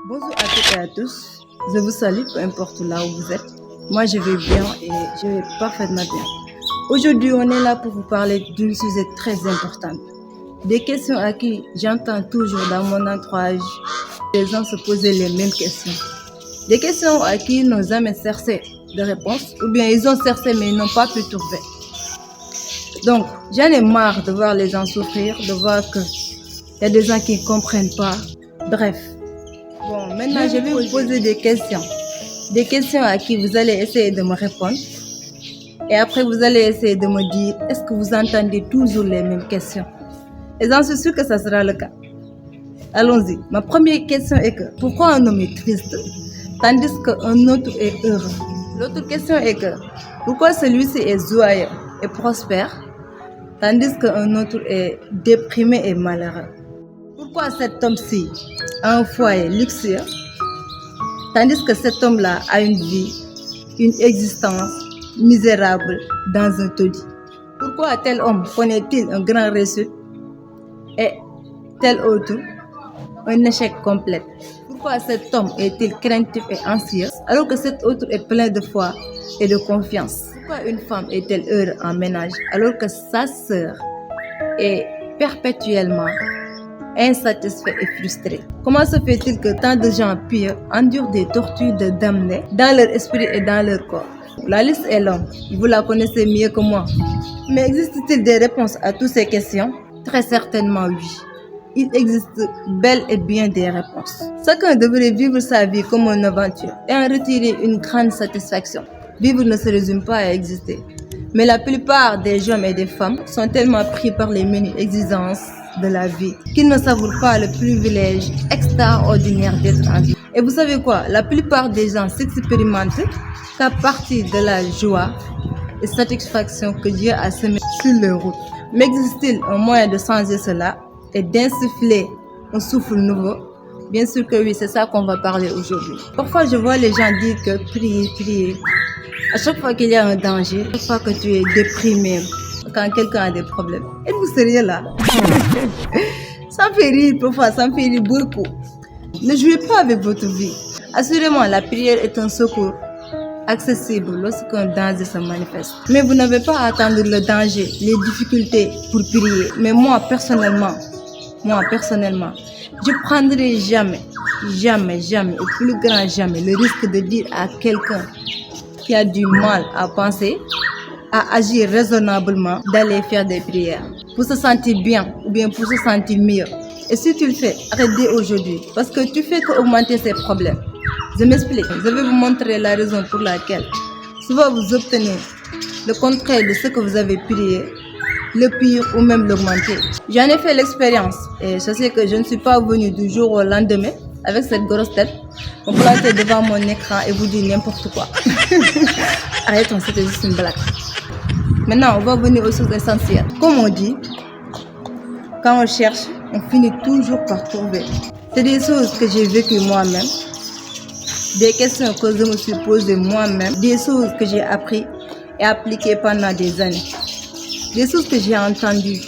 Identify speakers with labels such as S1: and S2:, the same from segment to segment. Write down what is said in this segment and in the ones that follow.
S1: Bonjour à toutes et à tous. Je vous salue, peu importe là où vous êtes. Moi, je vais bien et je vais parfaitement bien. Aujourd'hui, on est là pour vous parler d'un sujet très important. Des questions à qui j'entends toujours dans mon entourage. Les gens se posaient les mêmes questions. Des questions à qui ils n'ont jamais cherché de réponse ou bien ils ont cherché mais ils n'ont pas pu trouver. Donc, j'en ai marre de voir les gens souffrir, de voir qu'il y a des gens qui ne comprennent pas. Bref. Bon, maintenant, je vais vous poser des questions. Des questions à qui vous allez essayer de me répondre. Et après, vous allez essayer de me dire, est-ce que vous entendez toujours les mêmes questions? Et j'en suis sûre que ça sera le cas. Allons-y. Ma première question est que, pourquoi un homme est triste, tandis qu'un autre est heureux? L'autre question est que, pourquoi celui-ci est joyeux et prospère, tandis qu'un autre est déprimé et malheureux? Pourquoi cet homme-ci a un foyer luxueux, tandis que cet homme-là a une vie, une existence misérable dans un taudis? Pourquoi tel homme connaît-il un grand réussite et tel autre un échec complet? Pourquoi cet homme est-il craintif et anxieux alors que cet autre est plein de foi et de confiance? Pourquoi une femme est-elle heureuse en ménage alors que sa sœur est perpétuellement insatisfait et frustré? Comment se fait-il que tant de gens pieux endurent des tortures de damnés dans leur esprit et dans leur corps? La liste est longue, vous la connaissez mieux que moi. Mais existe-t-il des réponses à toutes ces questions? Très certainement oui. Il existe bel et bien des réponses. Chacun devrait vivre sa vie comme une aventure et en retirer une grande satisfaction. Vivre ne se résume pas à exister. Mais la plupart des hommes et des femmes sont tellement pris par les menus exigences de la vie qu'ils ne savourent pas le privilège extraordinaire d'être en vie. Et vous savez quoi? La plupart des gens s'expérimentent qu'à partir de la joie et satisfaction que Dieu a semé sur leur route. Mais existe-t-il un moyen de changer cela et d'insuffler un souffle nouveau? Bien sûr que oui, c'est ça qu'on va parler aujourd'hui. Parfois, je vois les gens dire que prier. À chaque fois qu'il y a un danger, à chaque fois que tu es déprimé, quand quelqu'un a des problèmes, êtes-vous sérieux là? Ça me fait rire parfois, ça me fait rire beaucoup. Ne jouez pas avec votre vie. Assurément, la prière est un secours accessible lorsqu'un danger se manifeste. Mais vous n'avez pas à attendre le danger, les difficultés pour prier. Mais moi personnellement, je prendrai jamais, au plus grand jamais, le risque de dire à quelqu'un qui a du mal à penser, à agir raisonnablement, d'aller faire des prières pour se sentir bien ou bien pour se sentir mieux. Et si tu le fais, arrête aujourd'hui parce que tu fais qu'augmenter ces problèmes. Je m'explique. Je vais vous montrer la raison pour laquelle souvent vous obtenez le contraire de ce que vous avez prié, le pire ou même l'augmenter. J'en ai fait l'expérience et je sais que je ne suis pas venue du jour au lendemain avec cette grosse tête, me planter devant mon écran et vous dire n'importe quoi. Arrêtons, c'était juste une blague. Maintenant, on va venir aux choses essentielles. Comme on dit, quand on cherche, on finit toujours par trouver. C'est des choses que j'ai vécues moi-même, des questions que je me suis posées moi-même, des choses que j'ai apprises et appliquées pendant des années, des choses que j'ai entendues.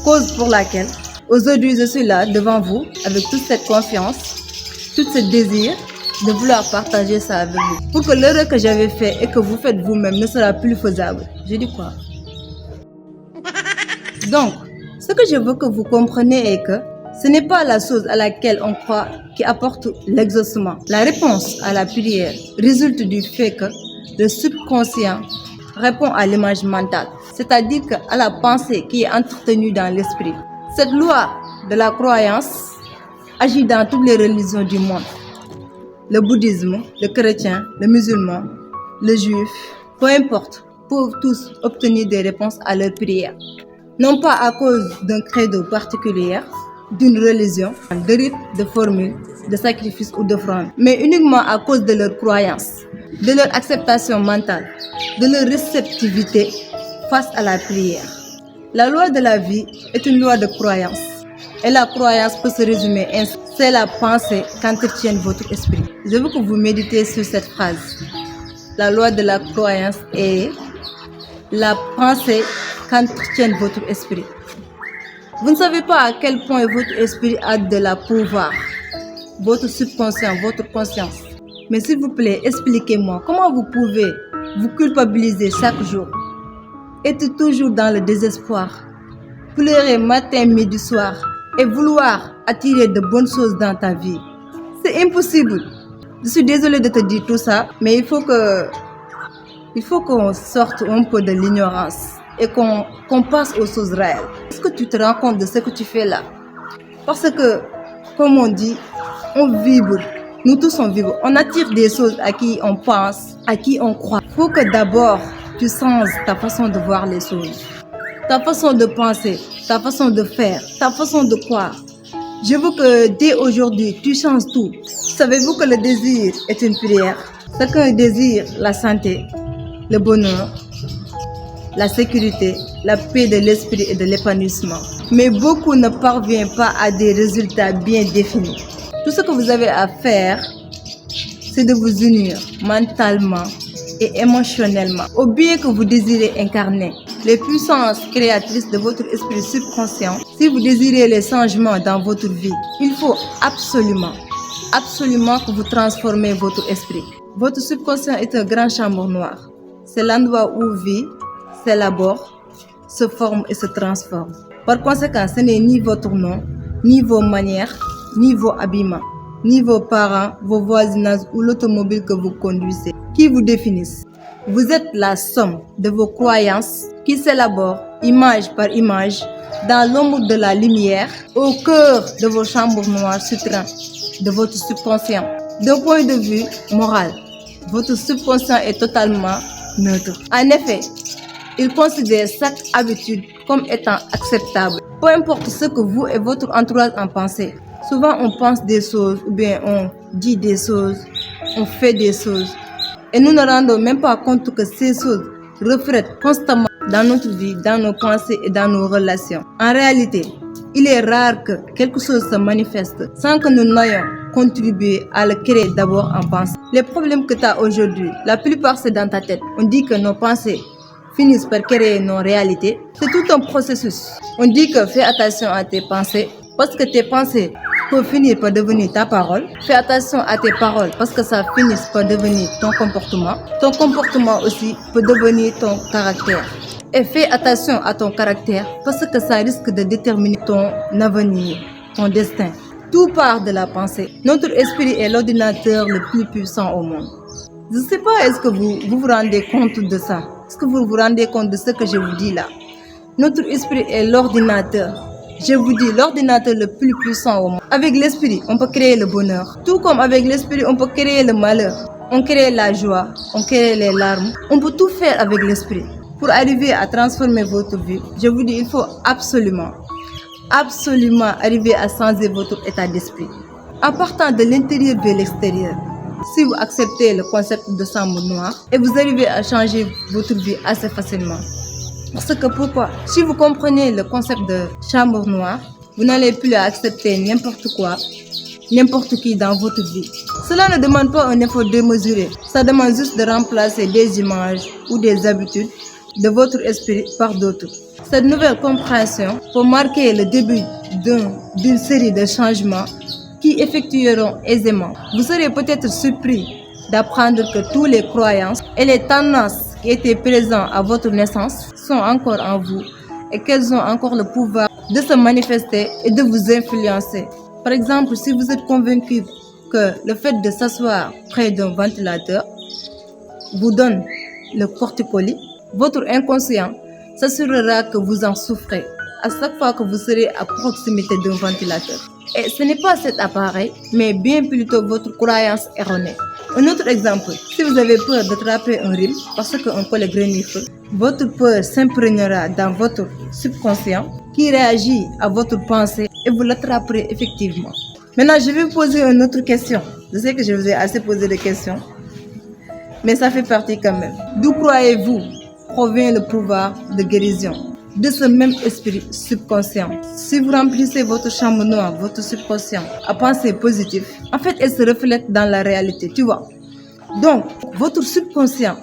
S1: Cause pour laquelle aujourd'hui je suis là devant vous avec toute cette confiance, tout ce désir de vouloir partager ça avec vous. Pour que l'erreur que j'avais fait et que vous faites vous-même ne sera plus faisable. Je dis quoi? Donc, ce que je veux que vous compreniez est que ce n'est pas la chose à laquelle on croit qui apporte l'exaucement. La réponse à la prière résulte du fait que le subconscient répond à l'image mentale, c'est-à-dire à la pensée qui est entretenue dans l'esprit. Cette loi de la croyance agit dans toutes les religions du monde. Le bouddhisme, le chrétien, le musulman, le juif, peu importe, peuvent tous obtenir des réponses à leurs prières. Non pas à cause d'un credo particulier, d'une religion, de rites, de formules, de sacrifices ou d'offrandes, mais uniquement à cause de leur croyance, de leur acceptation mentale, de leur réceptivité face à la prière. La loi de la vie est une loi de croyance. Et la croyance peut se résumer ainsi. C'est la pensée qu'entretienne votre esprit. Je veux que vous méditez sur cette phrase. La loi de la croyance est la pensée qu'entretienne votre esprit. Vous ne savez pas à quel point votre esprit a de la pouvoir. votre subconscient, votre conscience. Mais s'il vous plaît, expliquez-moi comment vous pouvez vous culpabiliser chaque jour, être toujours dans le désespoir, pleurer matin, midi, soir et vouloir attirer de bonnes choses dans ta vie. C'est impossible. Je suis désolée de te dire tout ça, mais il faut qu'on sorte un peu de l'ignorance et qu'on passe aux choses réelles. Est-ce que tu te rends compte de ce que tu fais là? Parce que, comme on dit, on vibre. Nous tous on vibre. On attire des choses à qui on pense, à qui on croit. Il faut que d'abord tu changes ta façon de voir les choses, ta façon de penser, ta façon de faire, ta façon de croire. Je veux que dès aujourd'hui, tu changes tout. Savez-vous que le désir est une prière? Chacun désire la santé, le bonheur, la sécurité, la paix de l'esprit et de l'épanouissement. Mais beaucoup ne parviennent pas à des résultats bien définis. Tout ce que vous avez à faire, c'est de vous unir mentalement et émotionnellement au bien que vous désirez incarner. Les puissances créatrices de votre esprit subconscient, si vous désirez les changements dans votre vie, il faut absolument que vous transformez votre esprit. Votre subconscient est un grand chambre noir. C'est l'endroit où vit, s'élabore, se forme et se transforme. Par conséquent, ce n'est ni votre nom, ni vos manières, ni vos habillements, ni vos parents, vos voisinages ou l'automobile que vous conduisez qui vous définissent. Vous êtes la somme de vos croyances qui s'élaborent image par image dans l'ombre de la lumière au cœur de vos chambres noires souterraines de votre subconscient. D'un point de vue moral, votre subconscient est totalement neutre. En effet, il considère chaque habitude comme étant acceptable, peu importe ce que vous et votre entourage en pensez. Souvent, on pense des choses ou bien on dit des choses, on fait des choses. Et nous ne rendons même pas compte que ces choses reflètent constamment dans notre vie, dans nos pensées et dans nos relations. En réalité, il est rare que quelque chose se manifeste sans que nous n'ayons contribué à le créer d'abord en pensée. Les problèmes que tu as aujourd'hui, la plupart c'est dans ta tête. On dit que nos pensées finissent par créer nos réalités. C'est tout un processus. On dit que fais attention à tes pensées parce que tes pensées peuvent finir par devenir ta parole. Fais attention à tes paroles parce que ça finit par devenir ton comportement. Ton comportement aussi peut devenir ton caractère. Et fais attention à ton caractère parce que ça risque de déterminer ton avenir, ton destin. Tout part de la pensée. Notre esprit est l'ordinateur le plus puissant au monde. Je ne sais pas, est-ce que vous vous rendez compte de ça? Est-ce que vous vous rendez compte de ce que je vous dis là? Notre esprit est l'ordinateur. Je vous dis, l'ordinateur le plus puissant au monde. Avec l'esprit, on peut créer le bonheur. Tout comme avec l'esprit, on peut créer le malheur. On crée la joie, on crée les larmes. On peut tout faire avec l'esprit. Pour arriver à transformer votre vie, je vous dis, il faut absolument arriver à changer votre état d'esprit. En partant de l'intérieur vers l'extérieur. Si vous acceptez le concept de chambre noire et vous arrivez à changer votre vie assez facilement. Parce que pourquoi? Si vous comprenez le concept de chambre noire, vous n'allez plus accepter n'importe quoi, n'importe qui dans votre vie. Cela ne demande pas un effort démesuré. Ça demande juste de remplacer des images ou des habitudes de votre esprit par d'autres. Cette nouvelle compréhension peut marquer le début d'une série de changements qui effectueront aisément. Vous serez peut-être surpris d'apprendre que toutes les croyances et les tendances qui étaient présentes à votre naissance sont encore en vous et qu'elles ont encore le pouvoir de se manifester et de vous influencer. Par exemple, si vous êtes convaincu que le fait de s'asseoir près d'un ventilateur vous donne le corticolis, votre inconscient s'assurera que vous en souffrez à chaque fois que vous serez à proximité d'un ventilateur. Et ce n'est pas cet appareil, mais bien plutôt votre croyance erronée. Un autre exemple, si vous avez peur d'attraper un rhume parce qu'un collègue renifle, votre peur s'imprégnera dans votre subconscient qui réagit à votre pensée et vous l'attraperez effectivement. Maintenant, je vais vous poser une autre question. Je sais que je vous ai assez posé de questions, mais ça fait partie quand même. D'où croyez-vous provient le pouvoir de guérison? De ce même esprit subconscient. Si vous remplissez votre chambre noire, votre subconscient, à penser positif, en fait, elle se reflète dans la réalité, tu vois. Donc, votre subconscient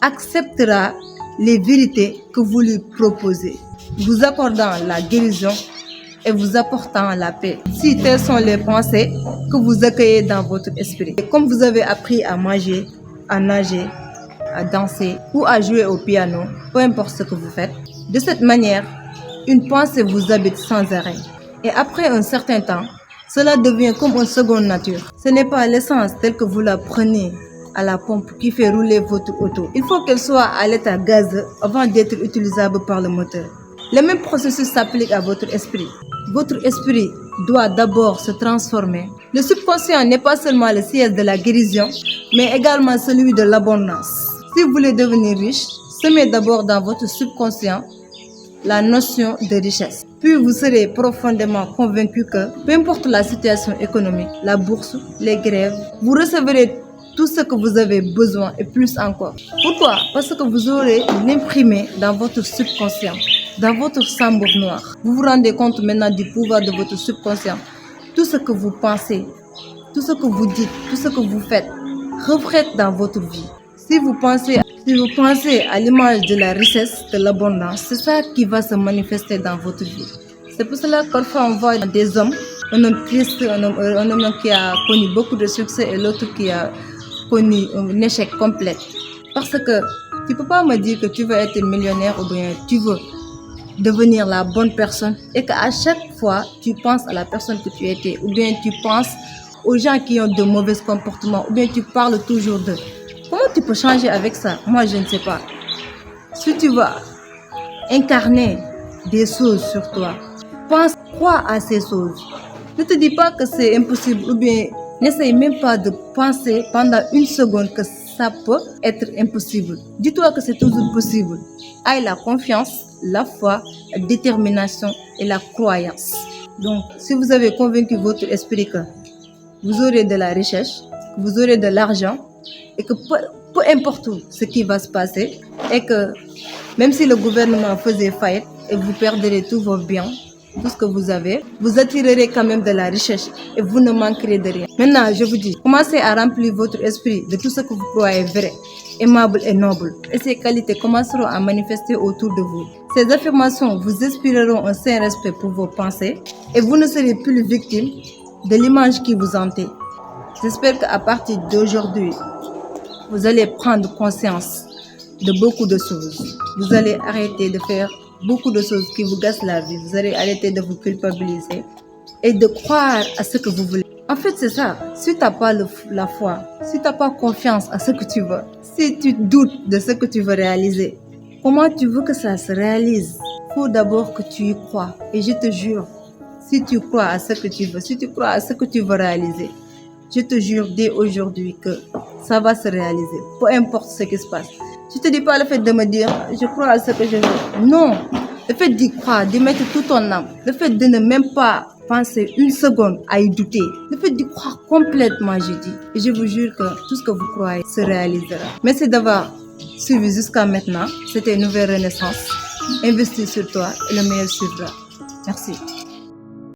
S1: acceptera les vérités que vous lui proposez, vous accordant la guérison et vous apportant la paix. Si telles sont les pensées que vous accueillez dans votre esprit. Et comme vous avez appris à manger, à nager, à danser ou à jouer au piano, peu importe ce que vous faites, de cette manière, une pensée vous habite sans arrêt. Et après un certain temps, cela devient comme une seconde nature. Ce n'est pas l'essence telle que vous la prenez à la pompe qui fait rouler votre auto. Il faut qu'elle soit à l'état gazeux avant d'être utilisable par le moteur. Le même processus s'applique à votre esprit. Votre esprit doit d'abord se transformer. Le subconscient n'est pas seulement le siège de la guérison, mais également celui de l'abondance. Si vous voulez devenir riche, semez d'abord dans votre subconscient la notion de richesse. Puis vous serez profondément convaincu que, peu importe la situation économique, la bourse, les grèves, vous recevrez tout ce que vous avez besoin et plus encore. Pourquoi? Parce que vous aurez l'imprimé dans votre subconscient, dans votre chambre noire. Vous vous rendez compte maintenant du pouvoir de votre subconscient. Tout ce que vous pensez, tout ce que vous dites, tout ce que vous faites, reflète dans votre vie. Si vous pensez à l'image de la richesse, de l'abondance, c'est ça qui va se manifester dans votre vie. C'est pour cela que parfois on voit des hommes, un homme triste, un homme qui a connu beaucoup de succès et l'autre qui a connu un échec complet. Parce que tu ne peux pas me dire que tu veux être millionnaire ou bien tu veux devenir la bonne personne et qu'à chaque fois tu penses à la personne que tu étais ou bien tu penses aux gens qui ont de mauvais comportements ou bien tu parles toujours d'eux. Comment tu peux changer avec ça? Moi, je ne sais pas. Si tu vas incarner des choses sur toi, crois à ces choses. Ne te dis pas que c'est impossible ou bien n'essaye même pas de penser pendant une seconde que ça peut être impossible. Dis-toi que c'est toujours possible. Aie la confiance, la foi, la détermination et la croyance. Donc, si vous avez convaincu votre esprit que vous aurez de la richesse, que vous aurez de l'argent, et que peu importe ce qui va se passer, et que même si le gouvernement faisait faillite et vous perdrez tous vos biens, tout ce que vous avez, vous attirerez quand même de la richesse et vous ne manquerez de rien. Maintenant, je vous dis, commencez à remplir votre esprit de tout ce que vous croyez vrai, aimable et noble. Et ces qualités commenceront à manifester autour de vous. Ces affirmations vous inspireront un sain respect pour vos pensées et vous ne serez plus victime de l'image qui vous hante. J'espère qu'à partir d'aujourd'hui, vous allez prendre conscience de beaucoup de choses. Vous allez arrêter de faire beaucoup de choses qui vous gâchent la vie. Vous allez arrêter de vous culpabiliser et de croire à ce que vous voulez. En fait, c'est ça. Si tu n'as pas la foi, si tu n'as pas confiance à ce que tu veux, si tu doutes de ce que tu veux réaliser, comment tu veux que ça se réalise? Il faut d'abord que tu y crois. Et je te jure, si tu crois à ce que tu veux, si tu crois à ce que tu veux réaliser, je te jure dès aujourd'hui que ça va se réaliser, peu importe ce qui se passe. Je ne te dis pas le fait de me dire, je crois à ce que je veux. Non, le fait d'y croire, d'y mettre tout ton âme, le fait de ne même pas penser une seconde à y douter, le fait d'y croire complètement, je dis. Et je vous jure que tout ce que vous croyez se réalisera. Merci d'avoir suivi jusqu'à maintenant. C'était une nouvelle renaissance. Investis sur toi et le meilleur suivra. Merci.